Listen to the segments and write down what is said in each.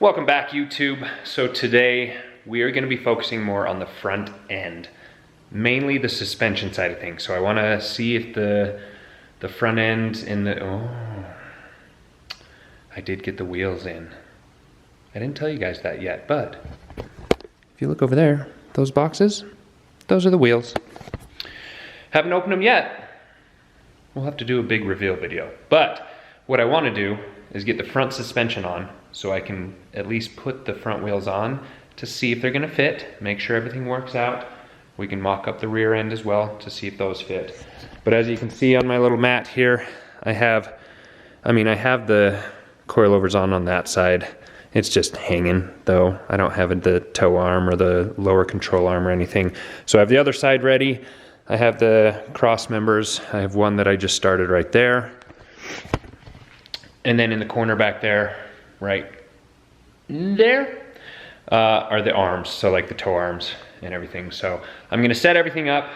Welcome back, YouTube. So today we are going to be focusing more on the front end, mainly the suspension side of things. So I want to see if the front end in the, I did get the wheels in. I didn't tell you guys that yet, but if you look over there, those boxes, those are the wheels. Haven't opened them yet. We'll have to do a big reveal video. But what I want to do is get the front suspension on so I can at least put the front wheels on to see if they're going to fit, make sure everything works out. We can mock up the rear end as well to see if those fit. But as you can see on my little mat here, I have the coilovers on that side. It's just hanging though. I don't have the toe arm or the lower control arm or anything. So I have the other side ready. I have the cross members. I have one that I just started right there. And then in the corner back there, right there, are the arms. So like the toe arms and everything. So I'm gonna set everything up,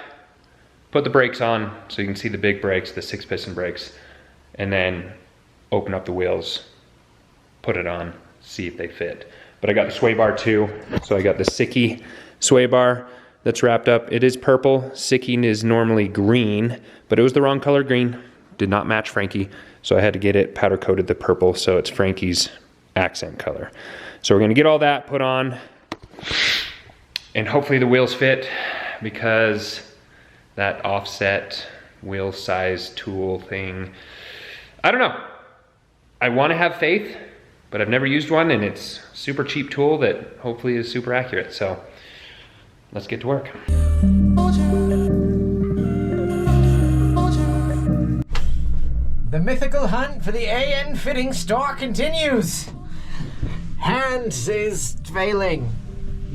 put the brakes on so you can see the big brakes, the 6-piston brakes, and then open up the wheels, put it on, see if they fit. But I got the sway bar too. So I got the Sicky sway bar that's wrapped up. It is purple. Sicky is normally green, but it was the wrong color green. Did not match Frankie. So I had to get it powder coated the purple so it's Frankie's accent color. So we're gonna get all that put on and hopefully the wheels fit, because that offset wheel size tool thing, I don't know. I wanna have faith, but I've never used one, and it's a super cheap tool that hopefully is super accurate. So let's get to work. The mythical hunt for the AN fitting store continues. Hand is failing,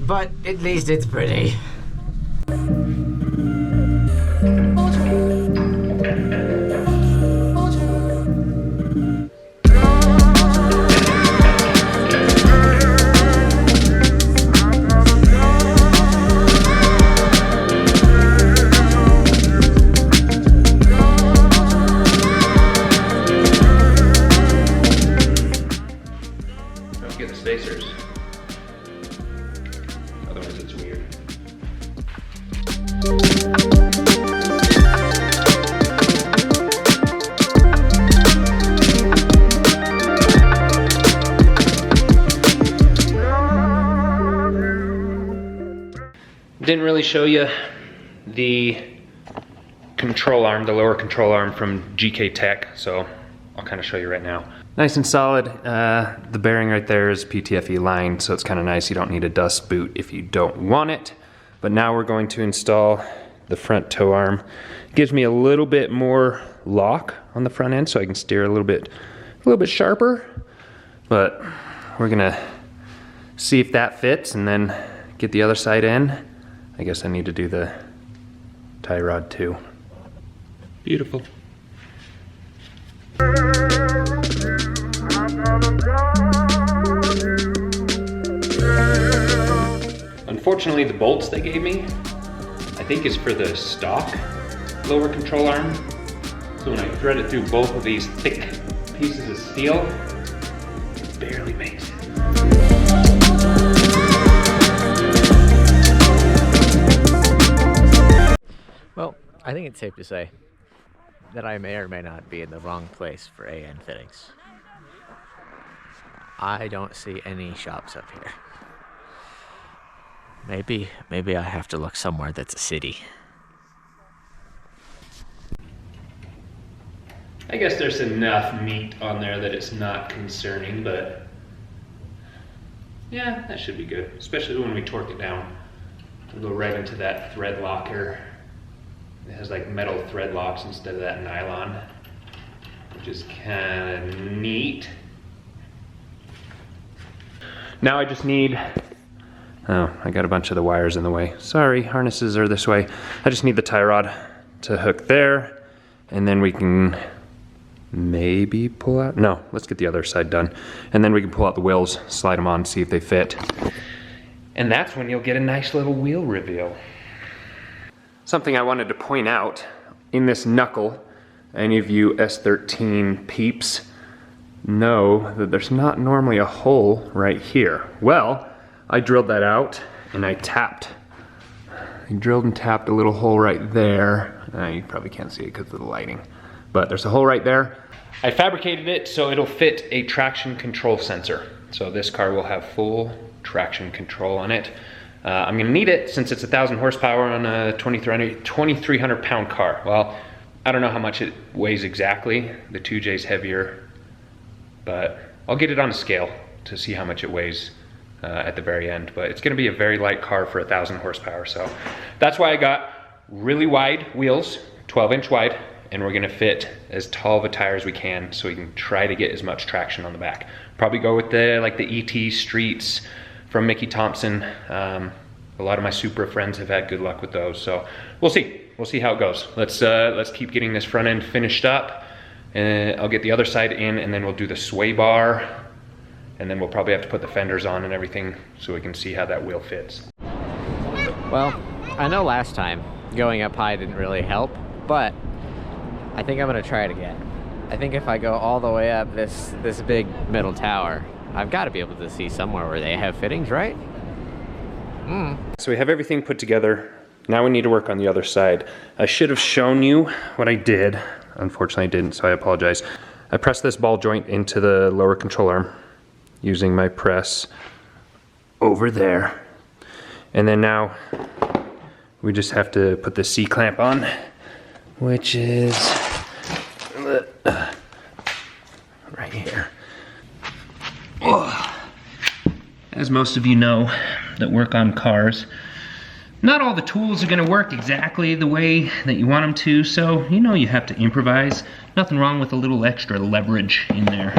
but at least it's pretty. Otherwise it's weird. Didn't really show you the control arm, the lower control arm from GK Tech, so I'll kind of show you right now. Nice and solid. The bearing right there is PTFE lined, so it's kind of nice. You don't need a dust boot if you don't want it. But now we're going to install the front toe arm. It gives me a little bit more lock on the front end, so I can steer a little bit sharper. But we're gonna see if that fits and then get the other side in. I guess I need to do the tie rod too. Beautiful. Unfortunately, the bolts they gave me, I think is for the stock lower control arm. So when I thread it through both of these thick pieces of steel, it barely makes it. Well, I think it's safe to say that I may or may not be in the wrong place for AN fittings. I don't see any shops up here. Maybe I have to look somewhere that's a city. I guess there's enough meat on there that it's not concerning, but yeah, that should be good, especially when we torque it down. It'll go right into that thread locker. It has like metal thread locks instead of that nylon, which is kind of neat. Now I just need, oh, I got a bunch of the wires in the way. Sorry, harnesses are this way. I just need the tie rod to hook there, and then we can maybe pull out, no, let's get the other side done. And then we can pull out the wheels, slide them on, see if they fit. And that's when you'll get a nice little wheel reveal. Something I wanted to point out, in this knuckle, any of you S13 peeps, know that there's not normally a hole right here. Well, I drilled that out and I drilled and tapped a little hole right there. You probably can't see it because of the lighting, but there's a hole right there. I fabricated it so it'll fit a traction control sensor. So this car will have full traction control on it. I'm gonna need it since it's 1,000 horsepower on a 2,300 pound car. Well, I don't know how much it weighs exactly. The 2J's heavier, but I'll get it on a scale to see how much it weighs at the very end. But it's gonna be a very light car for 1,000 horsepower. So that's why I got really wide wheels, 12-inch wide, and we're gonna fit as tall of a tire as we can so we can try to get as much traction on the back. Probably go with the ET Streets from Mickey Thompson. A lot of my Supra friends have had good luck with those, so we'll see. We'll see how it goes. Let's keep getting this front end finished up, and I'll get the other side in, and then we'll do the sway bar, and then we'll probably have to put the fenders on and everything so we can see how that wheel fits. Well, I know last time going up high didn't really help, but I think I'm gonna try it again. I think if I go all the way up this big middle tower, I've got to be able to see somewhere where they have fittings, right? So we have everything put together. Now we need to work on the other side. I should have shown you what I did. Unfortunately I didn't, so I apologize. I pressed this ball joint into the lower control arm using my press over there. And then now we just have to put the C-clamp on, which is right here. As most of you know that work on cars, not all the tools are going to work exactly the way that you want them to, so you know you have to improvise. Nothing wrong with a little extra leverage in there.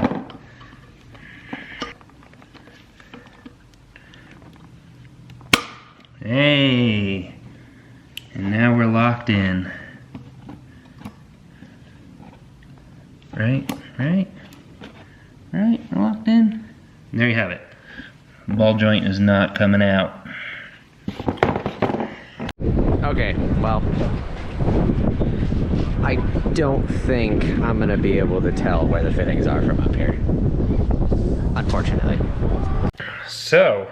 Hey, and now we're locked in. Right, we're locked in. And there you have it. The ball joint is not coming out. Okay, well, I don't think I'm gonna be able to tell where the fittings are from up here, unfortunately. So,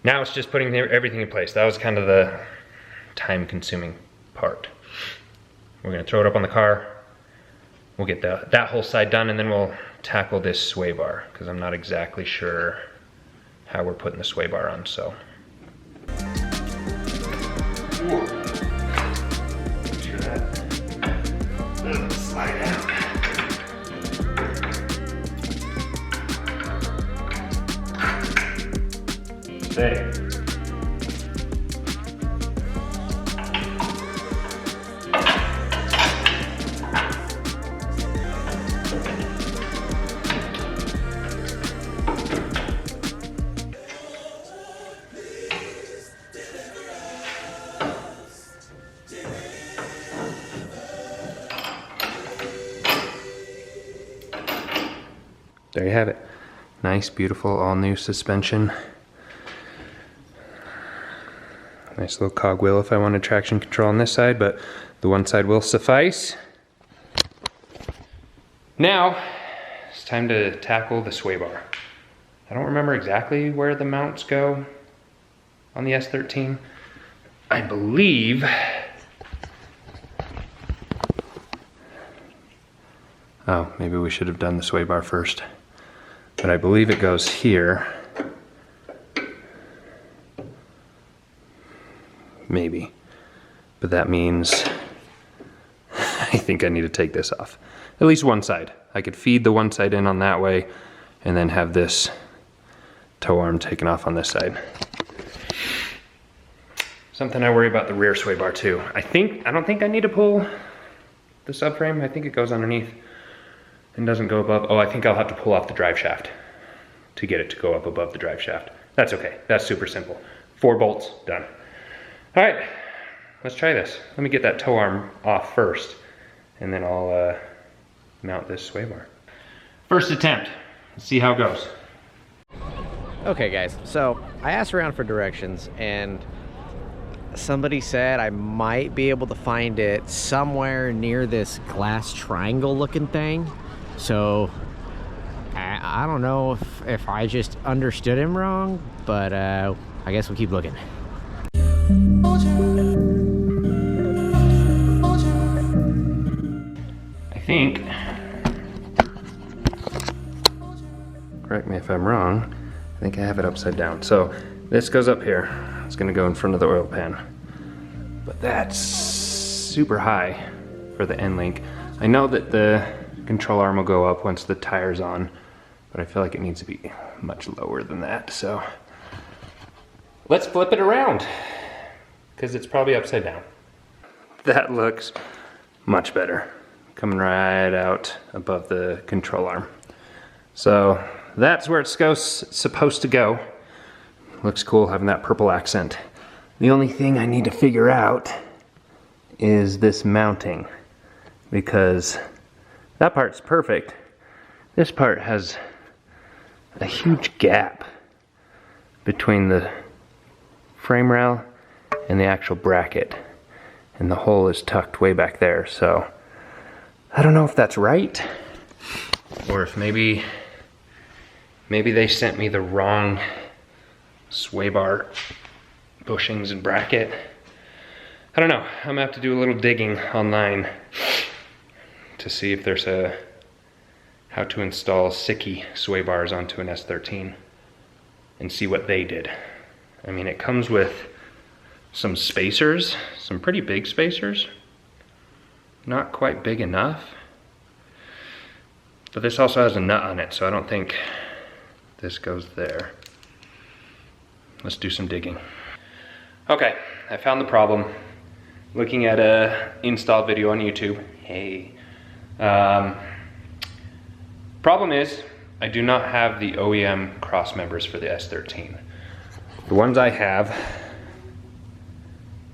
now it's just putting everything in place. That was kind of the time-consuming part. We're gonna throw it up on the car. We'll get that whole side done, and then we'll tackle this sway bar, because I'm not exactly sure how we're putting the sway bar on, so. Picture that. Doesn't slide out. Hey. There you have it. Nice, beautiful, all new suspension. Nice little cogwheel if I wanted traction control on this side, but the one side will suffice. Now, it's time to tackle the sway bar. I don't remember exactly where the mounts go on the S13. I believe oh, maybe we should have done the sway bar first. But I believe it goes here. Maybe. But that means I think I need to take this off. At least one side. I could feed the one side in on that way and then have this tow arm taken off on this side. Something I worry about the rear sway bar too. I don't think I need to pull the subframe. I think it goes underneath and doesn't go above. Oh, I think I'll have to pull off the drive shaft to get it to go up above the drive shaft. That's okay, that's super simple. 4 bolts, done. All right, let's try this. Let me get that tow arm off first, and then I'll mount this sway bar. First attempt, let's see how it goes. Okay guys, so I asked around for directions, and somebody said I might be able to find it somewhere near this glass triangle looking thing. So I don't know if I just understood him wrong, but I guess we'll keep looking. I think, correct me if I'm wrong, I think I have it upside down. So this goes up here. It's gonna go in front of the oil pan. But that's super high for the end link. I know that the control arm will go up once the tire's on, but I feel like it needs to be much lower than that. So let's flip it around, because it's probably upside down. That looks much better, coming right out above the control arm. So that's where it's supposed to go. Looks cool having that purple accent. The only thing I need to figure out is this mounting, because that part's perfect. This part has a huge gap between the frame rail and the actual bracket, and the hole is tucked way back there. So I don't know if that's right, or if maybe they sent me the wrong sway bar bushings and bracket. I don't know. I'm gonna have to do a little digging online to see if there's how to install Siki sway bars onto an S13 and see what they did. I mean, it comes with some spacers, some pretty big spacers. Not quite big enough. But this also has a nut on it, so I don't think this goes there. Let's do some digging. Okay, I found the problem. Looking at a install video on YouTube. Hey. Problem is, I do not have the OEM cross members for the S13. The ones I have,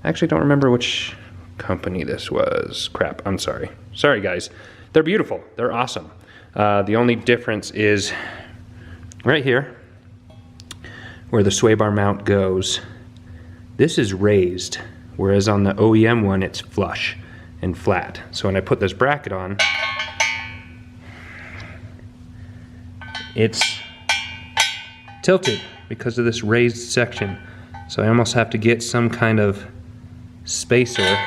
I actually don't remember which company this was. Crap, I'm sorry. Sorry guys. They're beautiful, they're awesome. The only difference is right here, where the sway bar mount goes. This is raised, whereas on the OEM one, it's flush and flat. So when I put this bracket on, it's tilted because of this raised section. So I almost have to get some kind of spacer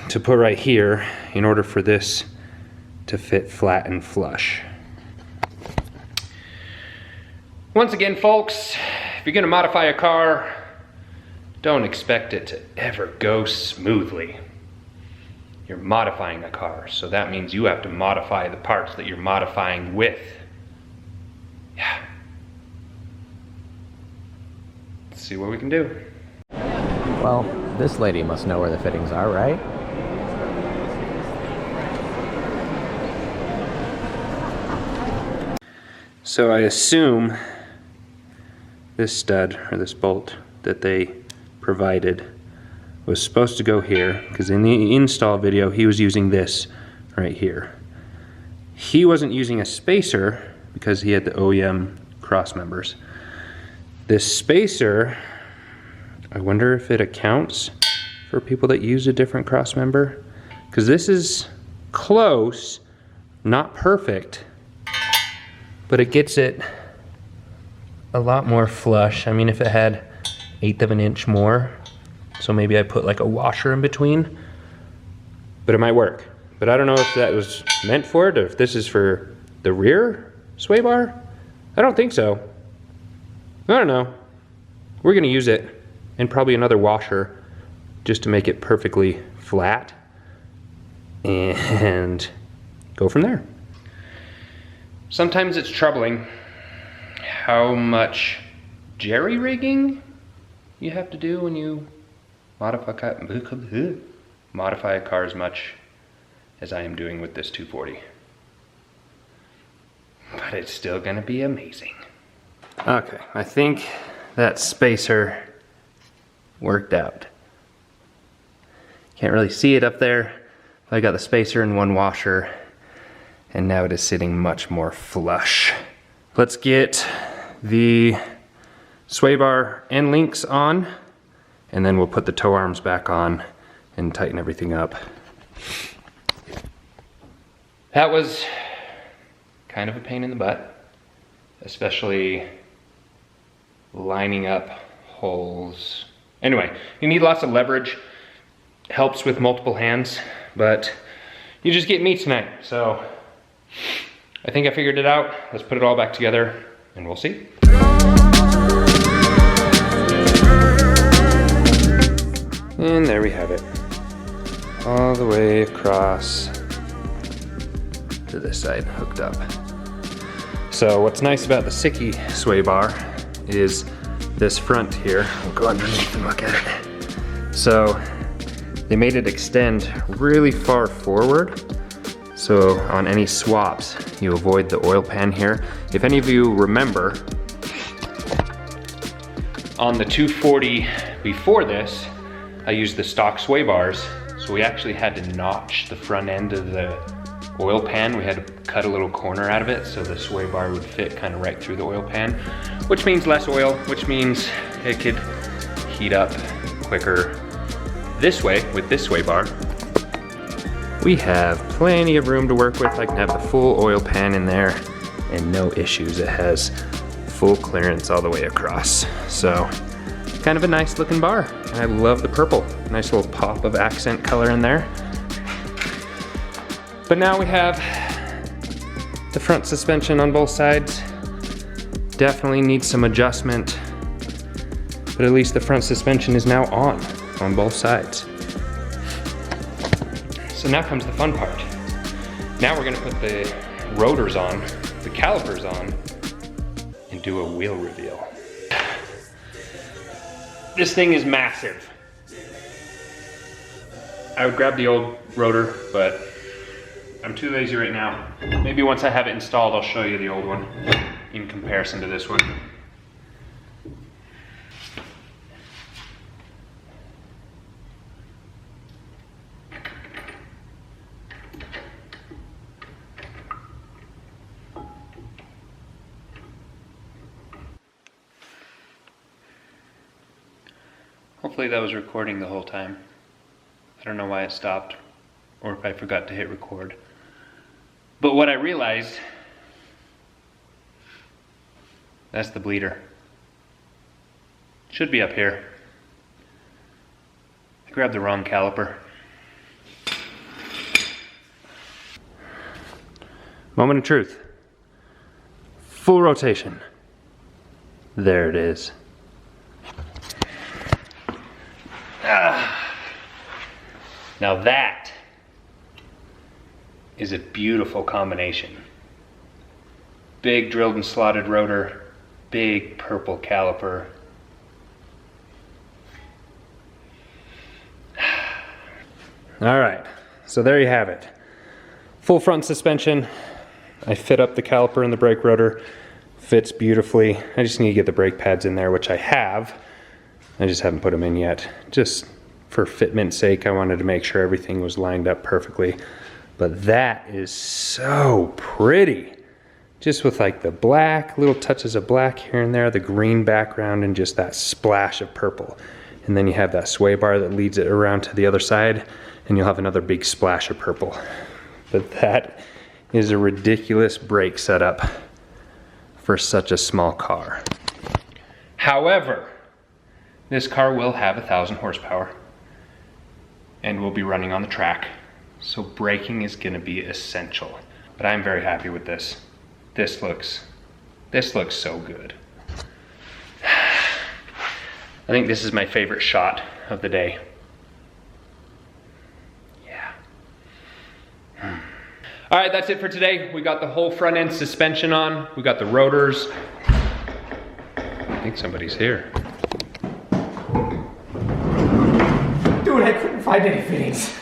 to put right here in order for this to fit flat and flush. Once again, folks, if you're gonna modify a car, don't expect it to ever go smoothly. You're modifying a car, so that means you have to modify the parts that you're modifying with. Yeah. Let's see what we can do. Well, this lady must know where the fittings are, right? So I assume this stud, or this bolt that they provided, was supposed to go here, because in the install video he was using this right here. He wasn't using a spacer because he had the OEM cross members. This spacer, I wonder if it accounts for people that use a different cross member, because this is close, not perfect, but it gets it a lot more flush. I mean, if it had 1/8 of an inch more, so maybe I put like a washer in between, but it might work. But I don't know if that was meant for it, or if this is for the rear sway bar. I don't think so. I don't know. We're gonna use it, and probably another washer just to make it perfectly flat, and go from there. Sometimes it's troubling how much jerry-rigging you have to do when you modify a car as much as I am doing with this 240. But it's still gonna be amazing. Okay, I think that spacer worked out. Can't really see it up there. I got the spacer and one washer, and now it is sitting much more flush. Let's get the sway bar end links on, and then we'll put the toe arms back on and tighten everything up. That was kind of a pain in the butt, especially lining up holes. Anyway, you need lots of leverage. Helps with multiple hands, but you just get me tonight. So I think I figured it out. Let's put it all back together and we'll see. And there we have it. All the way across to this side, hooked up. So what's nice about the Siki sway bar is this front here. We'll go underneath and look at it. So they made it extend really far forward. So on any swaps, you avoid the oil pan here. If any of you remember, on the 240 before this, I used the stock sway bars. So we actually had to notch the front end of the oil pan. We had to cut a little corner out of it so the sway bar would fit kind of right through the oil pan, which means less oil, which means it could heat up quicker. This way, with this sway bar, we have plenty of room to work with. I can have the full oil pan in there and no issues. It has full clearance all the way across. So kind of a nice looking bar. I love the purple. Nice little pop of accent color in there. But now we have the front suspension on both sides. Definitely needs some adjustment, but at least the front suspension is now on both sides. So now comes the fun part. Now we're gonna put the rotors on, the calipers on, and do a wheel reveal. This thing is massive. I would grab the old rotor, but I'm too lazy right now. Maybe once I have it installed, I'll show you the old one in comparison to this one. Hopefully that was recording the whole time. I don't know why it stopped, or if I forgot to hit record. But what I realized, that's the bleeder. Should be up here. I grabbed the wrong caliper. Moment of truth. Full rotation. There it is. Now that is a beautiful combination. Big drilled and slotted rotor, big purple caliper. All right, so there you have it. Full front suspension. I fit up the caliper and the brake rotor. Fits beautifully. I just need to get the brake pads in there, which I have. I just haven't put them in yet. Just for fitment's sake, I wanted to make sure everything was lined up perfectly. But that is so pretty. Just with like the black, little touches of black here and there, the green background, and just that splash of purple. And then you have that sway bar that leads it around to the other side, and you'll have another big splash of purple. But that is a ridiculous brake setup for such a small car. However, this car will have 1,000 horsepower and will be running on the track. So braking is gonna be essential. But I'm very happy with this. This looks so good. I think this is my favorite shot of the day. Yeah. All right, that's it for today. We got the whole front end suspension on. We got the rotors. I think somebody's here. Dude, I couldn't find any fittings.